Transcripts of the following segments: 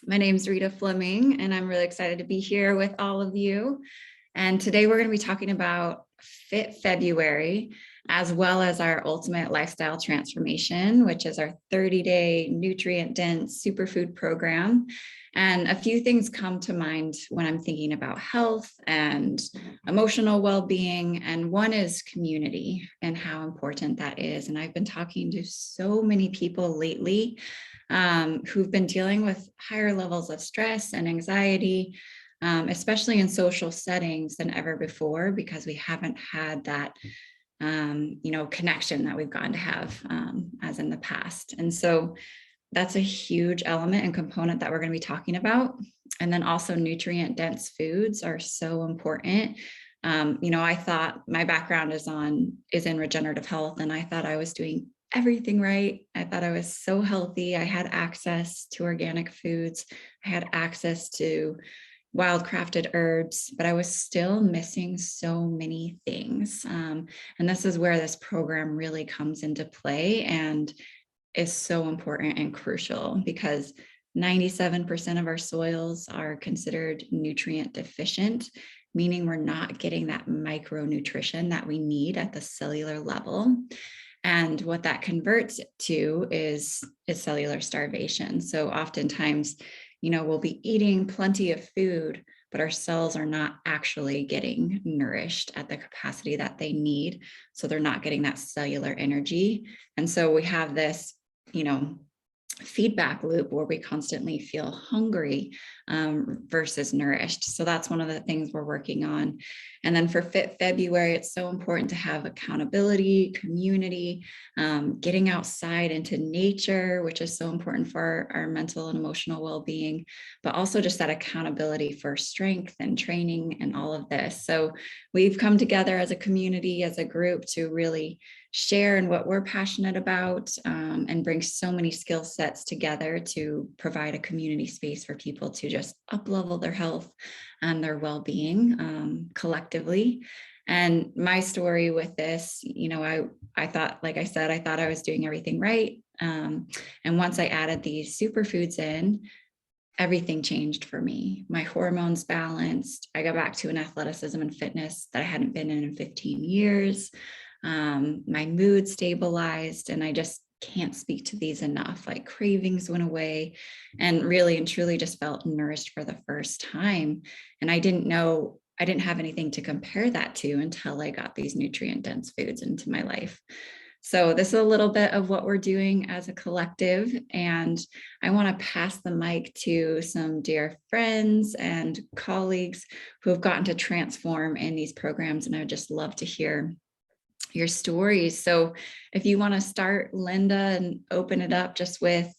My name's Rita Fleming, and I'm really excited to be here with all of you. And today we're going to be talking about Fit February, as well as our ultimate lifestyle transformation, which is our 30-day nutrient-dense superfood program. And a few things come to mind when I'm thinking about health and emotional well-being. And one is community and how important that is. And I've been talking to so many people lately who've been dealing with higher levels of stress and anxiety, especially in social settings than ever before, because we haven't had that connection that we've gotten to have as in the past. And so that's a huge element and component that we're going to be talking about. And then also nutrient dense foods are so important. I thought my background is in regenerative health, and I thought I was doing everything right. I thought I was so healthy. I had access to organic foods. I had access to wild crafted herbs, but I was still missing so many things. And this is where this program really comes into play and is so important and crucial, because 97% of our soils are considered nutrient deficient, meaning we're not getting that micronutrition that we need at the cellular level. And what that converts to is cellular starvation. So oftentimes, we'll be eating plenty of food, but our cells are not actually getting nourished at the capacity that they need. So they're not getting that cellular energy. And so we have this, feedback loop where we constantly feel hungry versus nourished. So that's one of the things we're working on. And then for Fit February, it's so important to have accountability, community, getting outside into nature, which is so important for our mental and emotional well-being, but also just that accountability for strength and training and all of this. So we've come together as a community, as a group, to really share in what we're passionate about, and bring so many skill sets together to provide a community space for people to just up-level their health and their well-being collectively. And my story with this, I thought, like I said, I thought I was doing everything right. And once I added these superfoods in, everything changed for me. My hormones balanced. I got back to an athleticism and fitness that I hadn't been in 15 years. My mood stabilized, and I just can't speak to these enough. Like, cravings went away, and really and truly just felt nourished for the first time. And I didn't have anything to compare that to until I got these nutrient dense foods into my life. So this is a little bit of what we're doing as a collective. And I want to pass the mic to some dear friends and colleagues who have gotten to transform in these programs. And I would just love to hear your stories. So if you want to start, Linda, and open it up just with,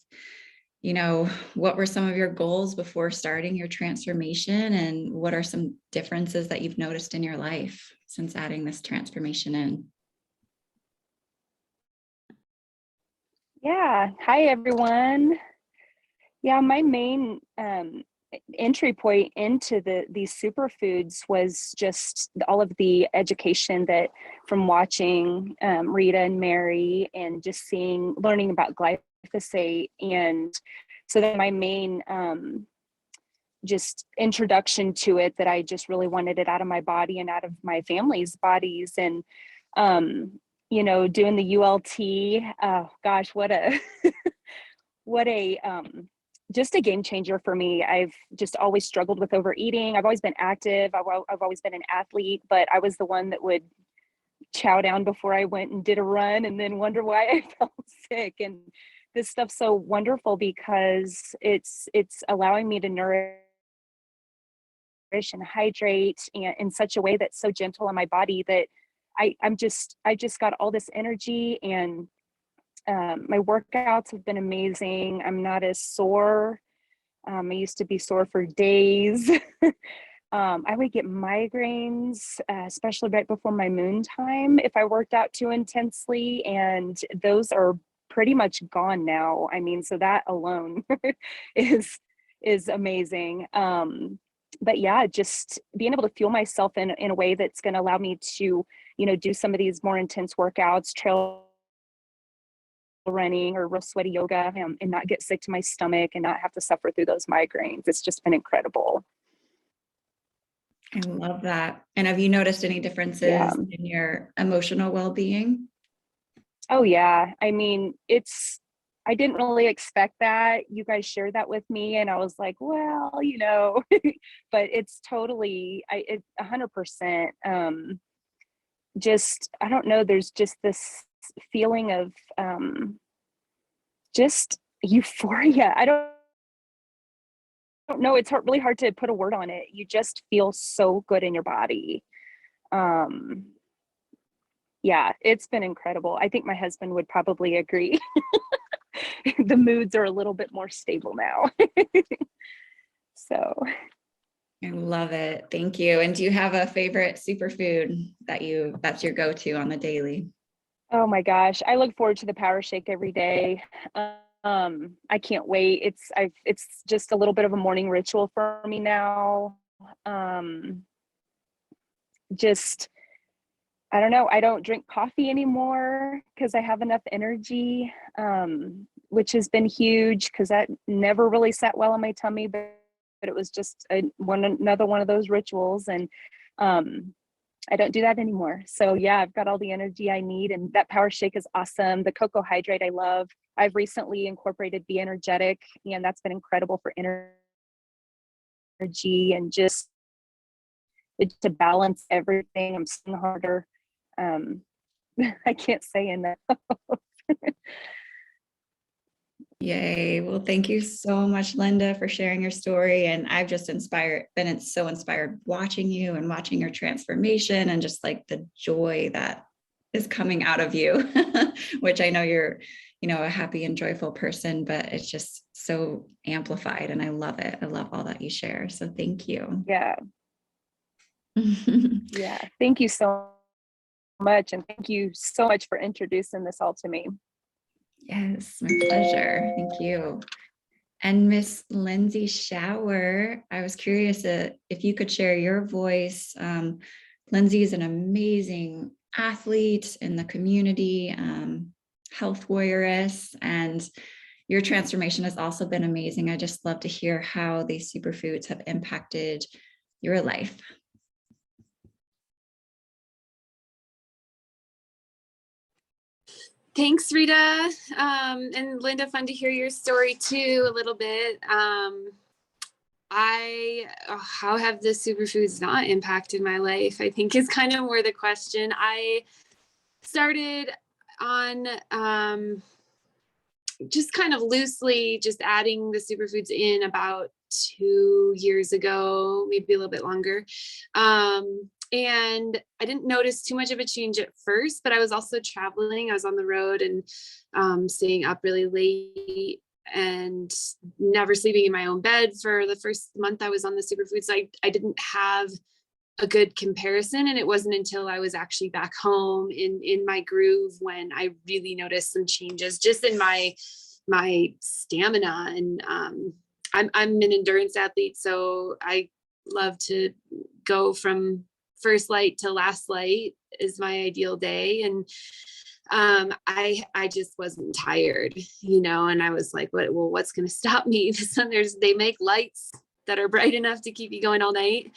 what were some of your goals before starting your transformation, and what are some differences that you've noticed in your life since adding this transformation in? Yeah. Hi, everyone. Yeah, my main entry point into these superfoods was just all of the education that from watching Rita and Mary, and just learning about glyphosate. And so that my main just introduction to it, that I just really wanted it out of my body and out of my family's bodies. And doing the ULT, oh gosh, what a just a game changer for me. I've just always struggled with overeating. I've always been active. I've always been an athlete, but I was the one that would chow down before I went and did a run and then wonder why I felt sick. And this stuff's so wonderful because it's allowing me to nourish and hydrate in such a way that's so gentle on my body that I just got all this energy. And my workouts have been amazing. I'm not as sore. I used to be sore for days. I would get migraines, especially right before my moon time, if I worked out too intensely, and those are pretty much gone now. I mean, so that alone is amazing. But yeah, just being able to fuel myself in a way that's going to allow me to, do some of these more intense workouts, trail running or real sweaty yoga, and not get sick to my stomach and not have to suffer through those migraines. It's just been incredible. I love that. And have you noticed any Yeah. differences in your emotional well-being? Oh yeah. I mean, I didn't really expect that. You guys shared that with me and I was like, well, but it's totally, it's 100%. Just, I don't know, there's just this feeling of just euphoria. I don't know. It's really hard to put a word on it. You just feel so good in your body. Um, yeah, it's been incredible. I think my husband would probably agree. The moods are a little bit more stable now. So, I love it. Thank you. And do you have a favorite superfood that's your go-to on the daily? oh my gosh, I look forward to the power shake every day. I can't wait. It's just a little bit of a morning ritual for me now. Just I don't know. I don't drink coffee anymore because I have enough energy, which has been huge because that never really sat well on my tummy, but it was just another one of those rituals. And I don't do that anymore. So yeah, I've got all the energy I need, and that power shake is awesome. The cocoa hydrate I love. I've recently incorporated Be Energetic, and that's been incredible for energy and just to balance everything. I'm sitting harder. I can't say enough. Yay. Well, thank you so much, Linda, for sharing your story. And I've just been so inspired watching you and watching your transformation and just like the joy that is coming out of you, which I know you're, a happy and joyful person, but it's just so amplified and I love it. I love all that you share. So thank you. Yeah. Yeah. Thank you so much. And thank you so much for introducing this all to me. Yes, my pleasure. Thank you. And Miss Lindsay Shower, I was curious if you could share your voice. Lindsay is an amazing athlete in the community, health warrioress, and your transformation has also been amazing. I just love to hear how these superfoods have impacted your life. Thanks, Rita. And Linda, fun to hear your story too, a little bit. How have the superfoods not impacted my life? I think is kind of more the question. I started on just kind of loosely just adding the superfoods in about 2 years ago, maybe a little bit longer. And I didn't notice too much of a change at first, but I was also traveling. I was on the road and staying up really late and never sleeping in my own bed for the first month I was on the superfoods. So I didn't have a good comparison. And it wasn't until I was actually back home in my groove when I really noticed some changes just in my stamina. And I'm an endurance athlete, so I love to go from first light to last light is my ideal day. And I just wasn't tired, and I was like, what's going to stop me? They make lights that are bright enough to keep you going all night.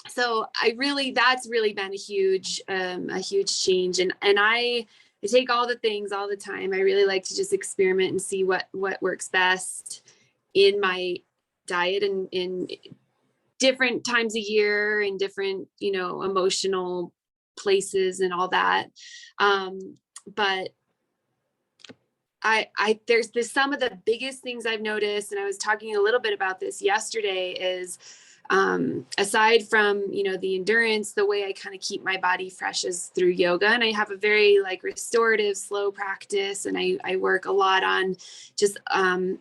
So that's really been a huge change. And I take all the things all the time. I really like to just experiment and see what works best in my diet and in different times a year and different, emotional places and all that. But there's some of the biggest things I've noticed, and I was talking a little bit about this yesterday, is aside from, the endurance, the way I kind of keep my body fresh is through yoga. And I have a very restorative, slow practice. And I work a lot on just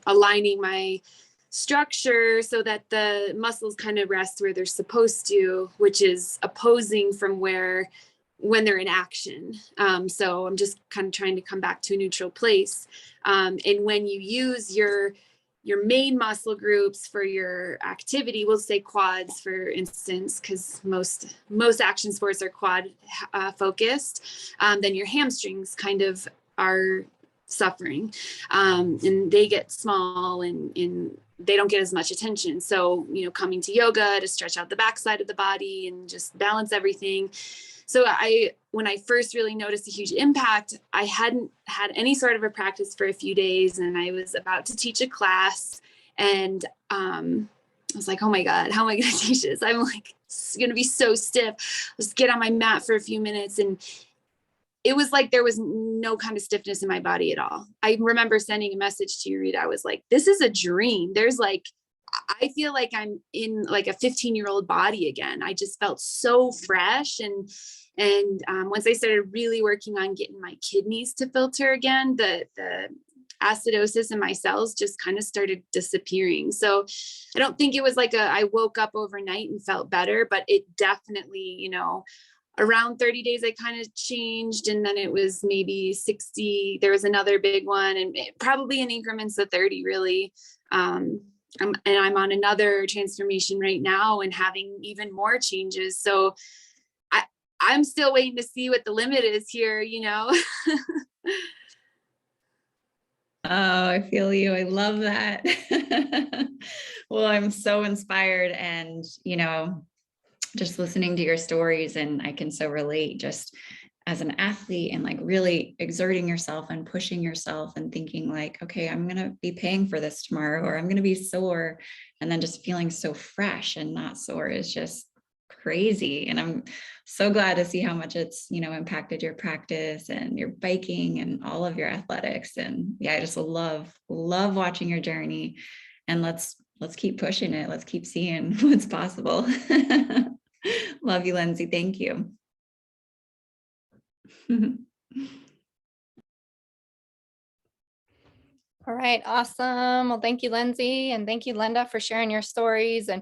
aligning my structure so that the muscles kind of rest where they're supposed to, which is opposing from when they're in action. So I'm just kind of trying to come back to a neutral place. And when you use your main muscle groups for your activity, we'll say quads, for instance, because most action sports are quad focused, then your hamstrings kind of are suffering. And they get small and they don't get as much attention. So, coming to yoga to stretch out the backside of the body and just balance everything. So when I first really noticed a huge impact, I hadn't had any sort of a practice for a few days, and I was about to teach a class, and I was like, oh my God, how am I going to teach this? I'm like, it's going to be so stiff. Let's get on my mat for a few minutes. And it was like there was no kind of stiffness in my body at all. I remember sending a message to you, Rita. I was like, this is a dream. I feel like I'm in like a 15-year-old body again. I just felt so fresh. And once I started really working on getting my kidneys to filter again, the acidosis in my cells just kind of started disappearing. So I don't think it was like I woke up overnight and felt better, but it definitely, around 30 days, I kind of changed. And then it was maybe 60. There was another big one, and probably in increments of 30, really. I'm on another transformation right now and having even more changes. So I'm still waiting to see what the limit is here, Oh, I feel you. I love that. Well, I'm so inspired, and, just listening to your stories, and I can so relate just as an athlete and like really exerting yourself and pushing yourself and thinking like, okay, I'm going to be paying for this tomorrow, or I'm going to be sore. And then just feeling so fresh and not sore is just crazy. And I'm so glad to see how much it's, impacted your practice and your biking and all of your athletics. And yeah, I just love watching your journey, and let's keep pushing it. Let's keep seeing what's possible. Love you, Lindsay. Thank you. All right, awesome. Well, thank you, Lindsay, and thank you, Linda, for sharing your stories. And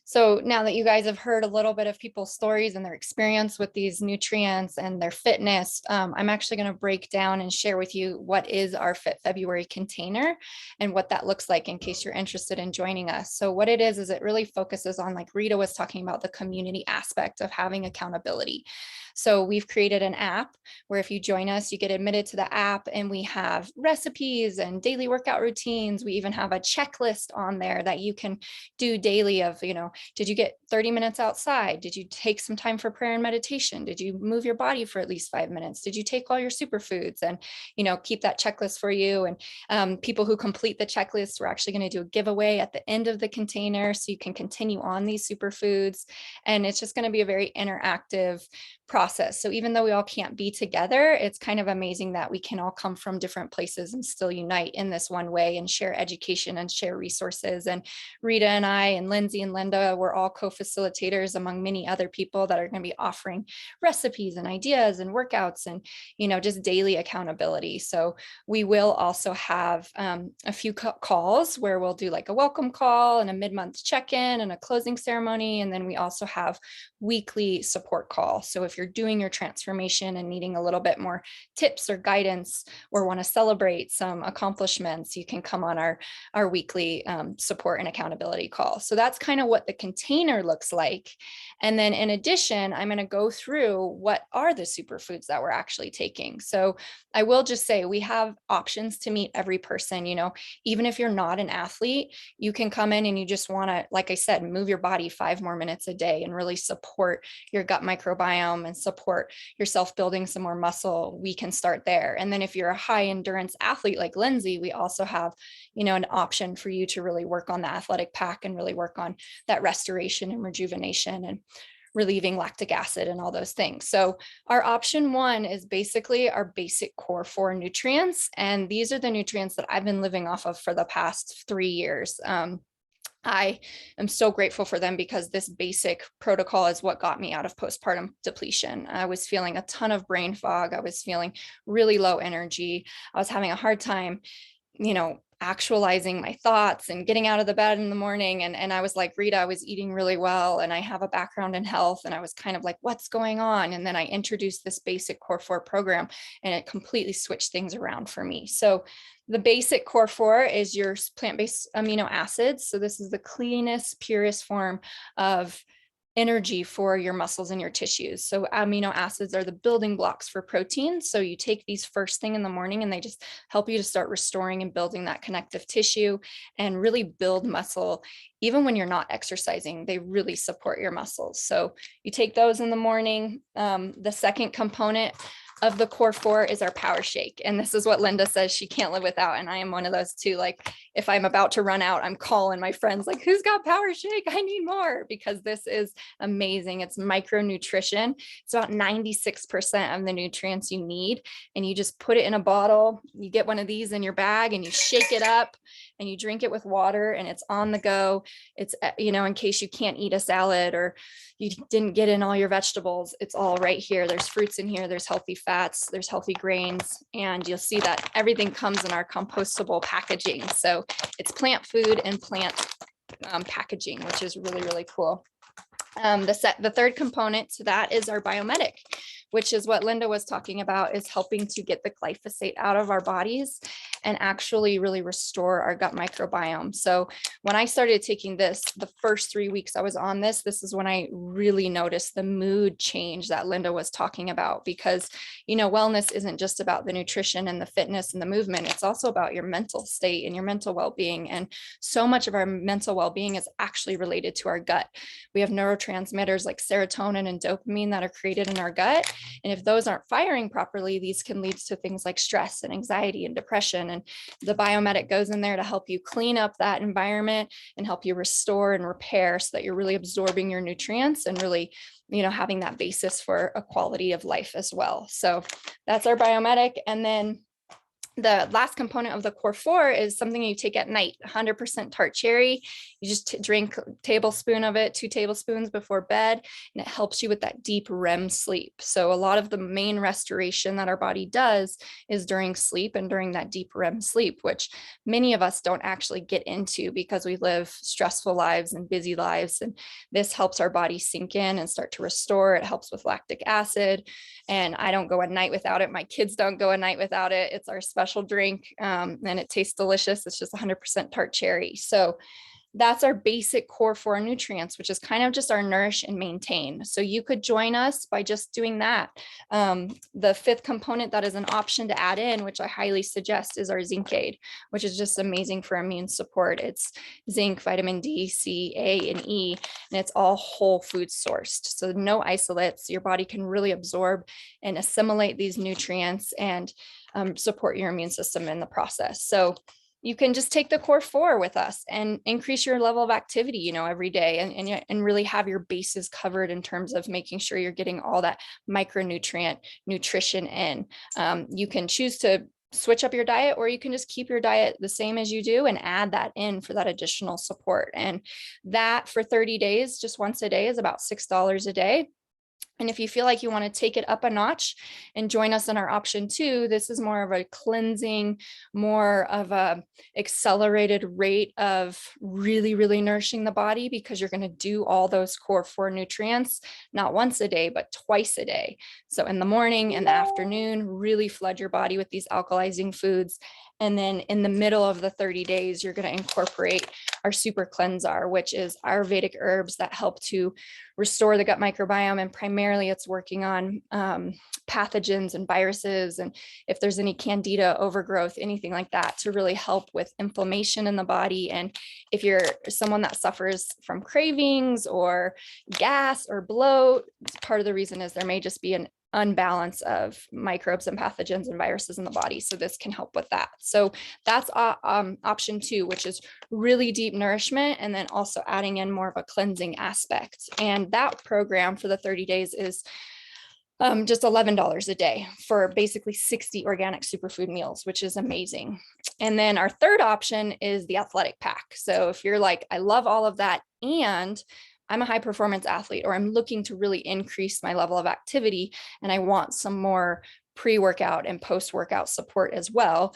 so now that you guys have heard a little bit of people's stories and their experience with these nutrients and their fitness, I'm actually going to break down and share with you what is our Fit February container and what that looks like in case you're interested in joining us. So what it is it really focuses on, like Rita was talking about, the community aspect of having accountability. So we've created an app where if you join us, you get admitted to the app, and we have recipes and daily workout routines. We even have a checklist on there that you can do daily of, did you get 30 minutes outside? Did you take some time for prayer and meditation? Did you move your body for at least 5 minutes? Did you take all your superfoods? And, keep that checklist for you. And people who complete the checklist, we're actually going to do a giveaway at the end of the container so you can continue on these superfoods. And it's just going to be a very interactive process. So even though we all can't be together, it's kind of amazing that we can all come from different places and still unite in this one way and share education and share resources. And Rita and I and Lindsay and Linda, we're all co-facilitators among many other people that are going to be offering recipes and ideas and workouts and, just daily accountability. So we will also have a few calls where we'll do like a welcome call and a mid-month check-in and a closing ceremony. And then we also have weekly support call. So if you're doing your transformation and needing a little bit more tips or guidance, or want to celebrate some accomplishments, you can come on our weekly support and accountability call. So that's kind of what the container looks like. And then in addition, I'm going to go through what are the superfoods that we're actually taking. So I will just say we have options to meet every person. Even if you're not an athlete, you can come in and you just want to, like I said, move your body 5 more minutes a day and really support your gut microbiome and support yourself building some more muscle. We can start there. And then if you're a high endurance athlete like Lindsay, we also have, an option for you to really work on the athletic pack and really work on that restoration and rejuvenation and relieving lactic acid and all those things. So our option 1 is basically our basic core 4 nutrients. And these are the nutrients that I've been living off of for the past 3 years. I am so grateful for them because this basic protocol is what got me out of postpartum depletion. I was feeling a ton of brain fog. I was feeling really low energy. I was having a hard time, actualizing my thoughts and getting out of the bed in the morning. And I was like, Rita, I was eating really well and I have a background in health. And I was kind of like, what's going on? And then I introduced this basic core 4 program and it completely switched things around for me. So the basic core 4 is your plant-based amino acids. So this is the cleanest, purest form of energy for your muscles and your tissues. So amino acids are the building blocks for protein. So you take these first thing in the morning and they just help you to start restoring and building that connective tissue and really build muscle. Even when you're not exercising, they really support your muscles. So you take those in the morning. The second component of the core 4 is our power shake. And this is what Linda says she can't live without. And I am one of those too. Like if I'm about to run out, I'm calling my friends like, who's got power shake? I need more, because this is amazing. It's micronutrition. It's about 96% of the nutrients you need. And you just put it in a bottle. You get one of these in your bag and you shake it up and you drink it with water, and it's on the go. It's, in case you can't eat a salad or you didn't get in all your vegetables, it's all right here. There's fruits in here, there's healthy fats, there's healthy grains, and you'll see that everything comes in our compostable packaging. So it's plant food and plant packaging, which is really, really cool. The third component to that is our biomedic, which is what Linda was talking about, is helping to get the glyphosate out of our bodies and actually really restore our gut microbiome. So when I started taking this, the first 3 weeks I was on this is when I really noticed the mood change that Linda was talking about, because, wellness isn't just about the nutrition and the fitness and the movement. It's also about your mental state and your mental well-being. And so much of our mental well-being is actually related to our gut. We have neurotransmitters like serotonin and dopamine that are created in our gut. And if those aren't firing properly, these can lead to things like stress and anxiety and depression. And the biomedic goes in there to help you clean up that environment and help you restore and repair so that you're really absorbing your nutrients and really, having that basis for a quality of life as well. So that's our biomedic. And then the last component of the core 4 is something you take at night, 100% tart cherry. You just drink a tablespoon of it, 2 tablespoons before bed, and it helps you with that deep REM sleep. So a lot of the main restoration that our body does is during sleep and during that deep REM sleep, which many of us don't actually get into because we live stressful lives and busy lives. And this helps our body sink in and start to restore. It helps with lactic acid. And I don't go a night without it. My kids don't go a night without it. It's our special drink, and it tastes delicious. It's just 100% tart cherry. So that's our basic core 4 nutrients, which is kind of just our nourish and maintain. So you could join us by just doing that. The fifth component that is an option to add in, which I highly suggest, is our Zinc Aid, which is just amazing for immune support. It's zinc, vitamin D, C, A, and E, and it's all whole food sourced. So no isolates. Your body can really absorb and assimilate these nutrients and support your immune system in the process. So you can just take the core 4 with us and increase your level of activity, every day, and really have your bases covered in terms of making sure you're getting all that micronutrient nutrition in. You can choose to switch up your diet, or you can just keep your diet the same as you do and add that in for that additional support. And that for 30 days, just once a day, is about $6 a day. And if you feel like you want to take it up a notch and join us in our option 2, this is more of a cleansing, more of a accelerated rate of really, really nourishing the body, because you're going to do all those core 4 nutrients, not once a day, but twice a day. So in the morning and the afternoon, really flood your body with these alkalizing foods. And then in the middle of the 30 days, you're going to incorporate our super cleanser, which is Ayurvedic herbs that help to restore the gut microbiome. And primarily it's working on pathogens and viruses. And if there's any candida overgrowth, anything like that, to really help with inflammation in the body. And if you're someone that suffers from cravings or gas or bloat, part of the reason is there may just be an unbalance of microbes and pathogens and viruses in the body. So this can help with that. So that's option 2, which is really deep nourishment, and then also adding in more of a cleansing aspect. And that program for the 30 days is just $11 a day for basically 60 organic superfood meals, which is amazing. And then our third option is the athletic pack. So if you're like, I love all of that, and I'm a high performance athlete, or I'm looking to really increase my level of activity, and I want some more pre-workout and post-workout support as well,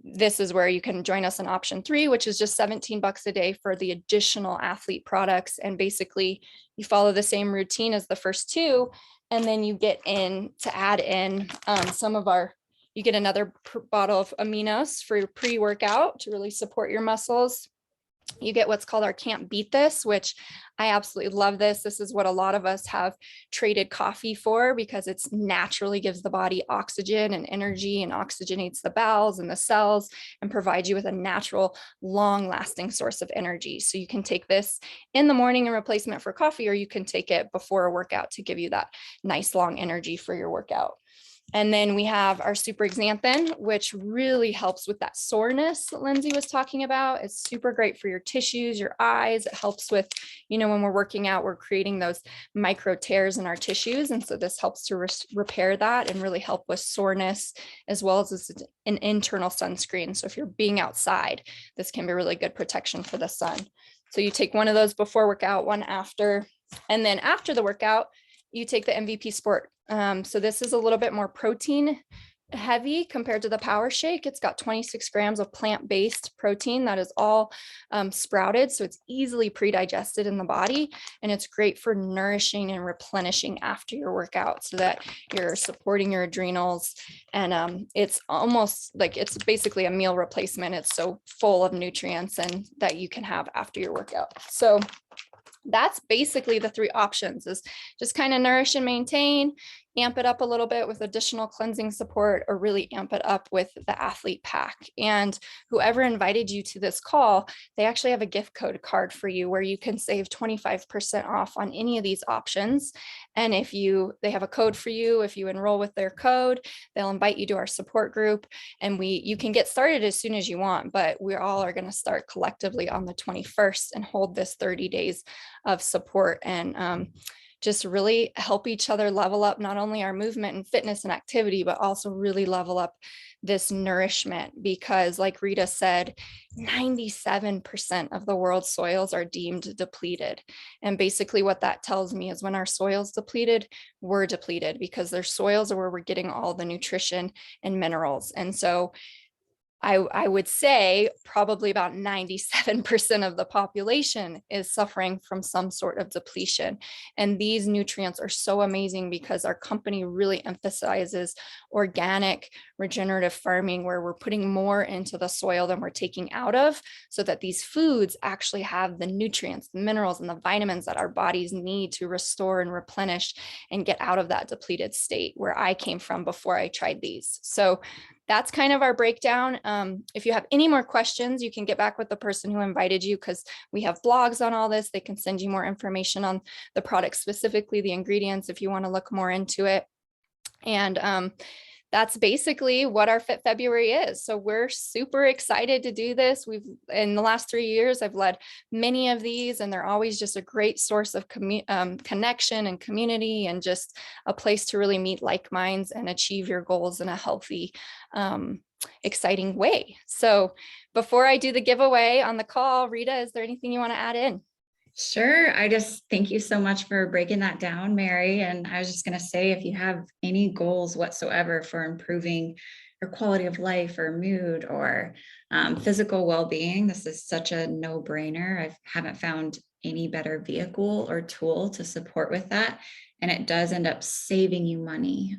this is where you can join us in option 3, which is just $17 a day for the additional athlete products. And basically you follow the same routine as the first 2, and then you get in to add in you get another bottle of aminos for your pre-workout to really support your muscles. You get what's called our Can't Beat This, which I absolutely love this. This is what a lot of us have traded coffee for because it's naturally gives the body oxygen and energy and oxygenates the bowels and the cells and provides you with a natural, long-lasting source of energy. So you can take this in the morning in replacement for coffee, or you can take it before a workout to give you that nice long energy for your workout. And then we have our super xanthan, which really helps with that soreness that Lindsay was talking about. It's super great for your tissues, your eyes. It helps with, when we're working out, we're creating those micro tears in our tissues. And so this helps to repair that and really help with soreness, as well as an internal sunscreen. So if you're being outside, this can be really good protection for the sun. So you take one of those before workout, one after, and then after the workout, you take the MVP Sport. So this is a little bit more protein heavy compared to the Power Shake. It's got 26 grams of plant-based protein that is all sprouted. So it's easily pre-digested in the body. And it's great for nourishing and replenishing after your workout so that you're supporting your adrenals. And it's almost like it's basically a meal replacement. It's so full of nutrients and that you can have after your workout. So that's basically the three options: is just kind of nourish and maintain, amp it up a little bit with additional cleansing support, or really amp it up with the athlete pack. And whoever invited you to this call, they actually have a gift code card for you where you can save 25% off on any of these options. And if they have a code for you, if you enroll with their code, they'll invite you to our support group, and you can get started as soon as you want, but we all are going to start collectively on the 21st and hold this 30 days of support and just really help each other level up not only our movement and fitness and activity, but also really level up this nourishment, because like Rita said, 97% of the world's soils are deemed depleted. And basically what that tells me is when our soil's depleted, we're depleted, because their soils are where we're getting all the nutrition and minerals. And so I would say probably about 97% of the population is suffering from some sort of depletion. And these nutrients are so amazing because our company really emphasizes organic regenerative farming, where we're putting more into the soil than we're taking out of, so that these foods actually have the nutrients, the minerals, and the vitamins that our bodies need to restore and replenish and get out of that depleted state where I came from before I tried these. So that's kind of our breakdown. If you have any more questions, you can get back with the person who invited you, because we have blogs on all this. They can send you more information on the product, specifically the ingredients, if you want to look more into it. And that's basically what our Fit February is. So we're super excited to do this. In the last 3 years, I've led many of these, and they're always just a great source of connection and community, and just a place to really meet like minds and achieve your goals in a healthy, exciting way. So before I do the giveaway on the call, Rita, is there anything you want to add in? Sure. I just thank you so much for breaking that down, Mary. And I was just going to say, if you have any goals whatsoever for improving your quality of life or mood or physical well-being, this is such a no-brainer. I haven't found any better vehicle or tool to support with that. And it does end up saving you money.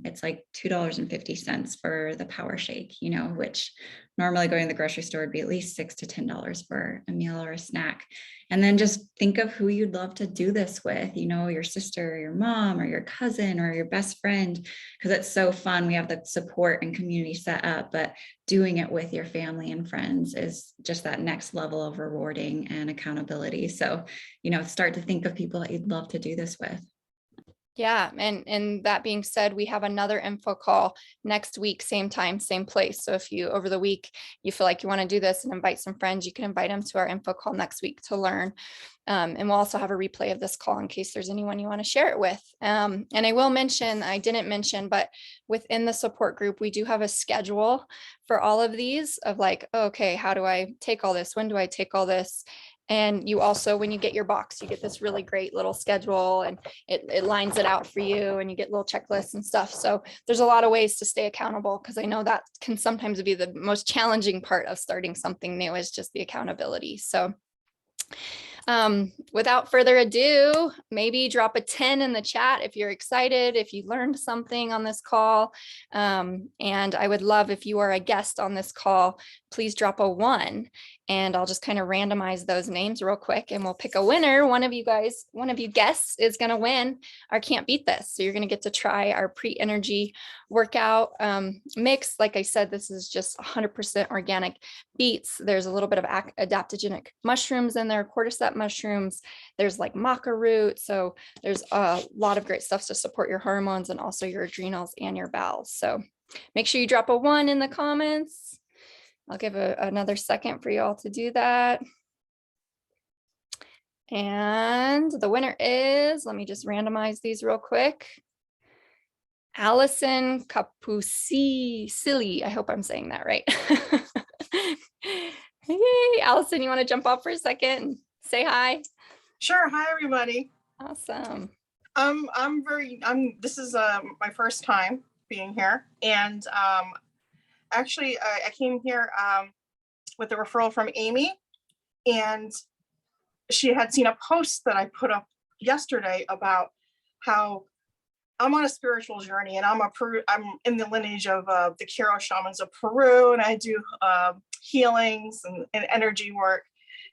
It's like $2.50 for the Power Shake, which normally going to the grocery store would be at least $6 to $10 for a meal or a snack. And then just think of who you'd love to do this with, your sister or your mom or your cousin or your best friend, because it's so fun. We have the support and community set up, but doing it with your family and friends is just that next level of rewarding and accountability. So, start to think of people that you'd love to do this with. Yeah. And that being said, we have another info call next week, same time, same place. So if over the week, you feel like you want to do this and invite some friends, you can invite them to our info call next week to learn. And we'll also have a replay of this call in case there's anyone you want to share it with. And I didn't mention, but within the support group, we do have a schedule for all of these of like, okay, how do I take all this? When do I take all this? And you also, when you get your box, you get this really great little schedule, and it lines it out for you, and you get little checklists and stuff. So there's a lot of ways to stay accountable, because I know that can sometimes be the most challenging part of starting something new, is just the accountability. So Without further ado, maybe drop a 10 in the chat if you're excited, if you learned something on this call. And I would love if you are a guest on this call, please drop a 1. And I'll just kind of randomize those names real quick and we'll pick a winner. One of you guests is going to win our Can't Beat This. So you're going to get to try our pre-energy workout mix. Like I said, this is just 100% organic beets. There's a little bit of adaptogenic mushrooms in there, cordyceps mushrooms. There's like maca root. So there's a lot of great stuff to support your hormones and also your adrenals and your bowels. So make sure you drop a 1 in the comments. I'll give another second for you all to do that. And the winner is, let me just randomize these real quick. Allison Capucilli. I hope I'm saying that right. Hey, Allison, you want to jump off for a second and say hi? Sure. Hi, everybody. Awesome. This is my first time being here. And actually, I came here with a referral from Amy, and she had seen a post that I put up yesterday about how I'm on a spiritual journey, and I'm in the lineage of the Kiro shamans of Peru, and I do healings and energy work.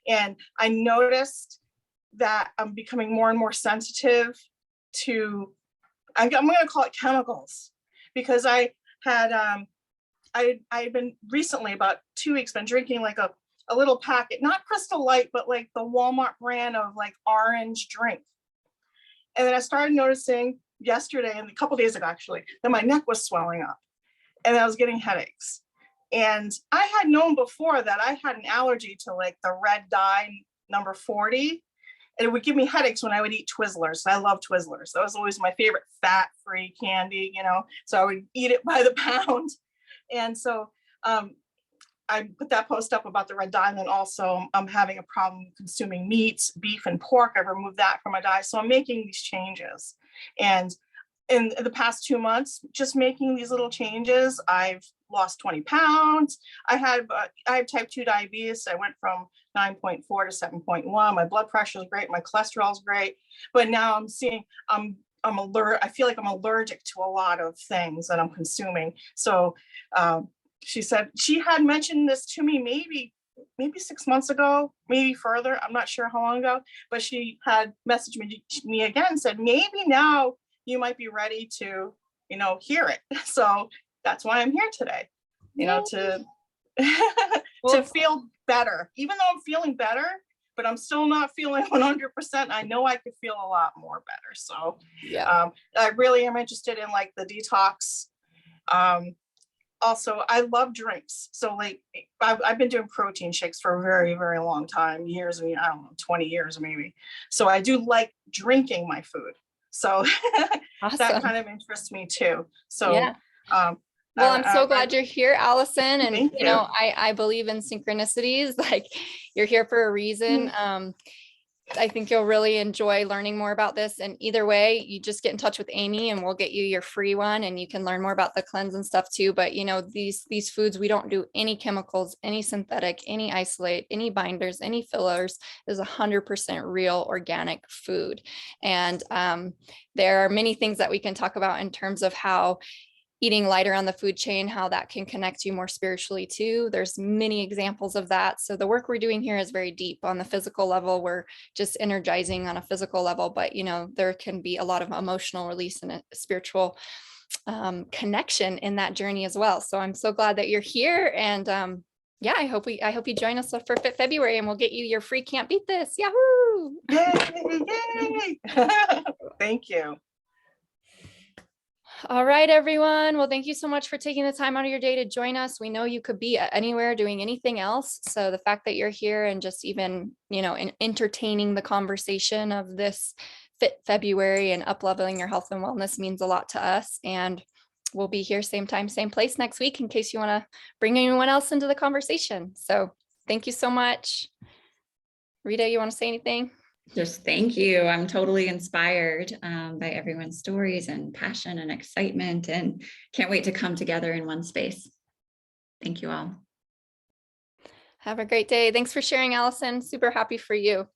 And I noticed that I'm becoming more and more sensitive to, I'm going to call it chemicals, because I had I've been recently, about 2 weeks, been drinking like a little packet, not Crystal Light, but like the Walmart brand of like orange drink. And then I started noticing yesterday and a couple days ago, actually, that my neck was swelling up and I was getting headaches. And I had known before that I had an allergy to like the red dye number 40. And it would give me headaches when I would eat Twizzlers. I love Twizzlers. That was always my favorite fat-free candy, so I would eat it by the pound. And so I put that post up about the red dye, and then also I'm having a problem consuming meats, beef and pork. I've removed that from my diet. So I'm making these changes. And in the past 2 months, just making these little changes, I've lost 20 pounds. I have type 2 diabetes. I went from 9.4 to 7.1. My blood pressure is great. My cholesterol is great. But now I'm seeing, I'm I feel like I'm allergic to a lot of things that I'm consuming. So she said, she had mentioned this to me maybe 6 months ago, maybe further. I'm not sure how long ago, but she had messaged me again and said, maybe now you might be ready to, hear it. So that's why I'm here today, to to feel better, even though I'm feeling better, but I'm still not feeling 100%. I know I could feel a lot more better. So yeah, I really am interested in like the detox. Also, I love drinks. So like I've been doing protein shakes for a very, very long time, years, I don't know, 20 years maybe. So I do like drinking my food. So awesome. that kind of interests me too. So yeah. Well, I'm so glad you're here, Allison. And, I believe in synchronicities, like you're here for a reason. I think you'll really enjoy learning more about this. And either way, you just get in touch with Amy and we'll get you your free one and you can learn more about the cleanse and stuff too. But these foods, we don't do any chemicals, any synthetic, any isolate, any binders, any fillers. This is 100% real organic food. And there are many things that we can talk about in terms of how eating lighter on the food chain, how that can connect you more spiritually too. There's many examples of that. So the work we're doing here is very deep on the physical level. We're just energizing on a physical level, but there can be a lot of emotional release and a spiritual connection in that journey as well. So I'm so glad that you're here. And I hope you join us for Fit February and we'll get you your free Can't Beat This. Yahoo! Yay! Thank you. All right, everyone. Well, thank you so much for taking the time out of your day to join us. We know you could be anywhere doing anything else. So the fact that you're here and just even, entertaining the conversation of this Fit February and up-leveling your health and wellness means a lot to us. And we'll be here same time, same place next week in case you want to bring anyone else into the conversation. So thank you so much. Rita, you want to say anything? Just thank you. I'm totally inspired by everyone's stories and passion and excitement, and can't wait to come together in one space. Thank you all. Have a great day. Thanks for sharing, Allison. Super happy for you.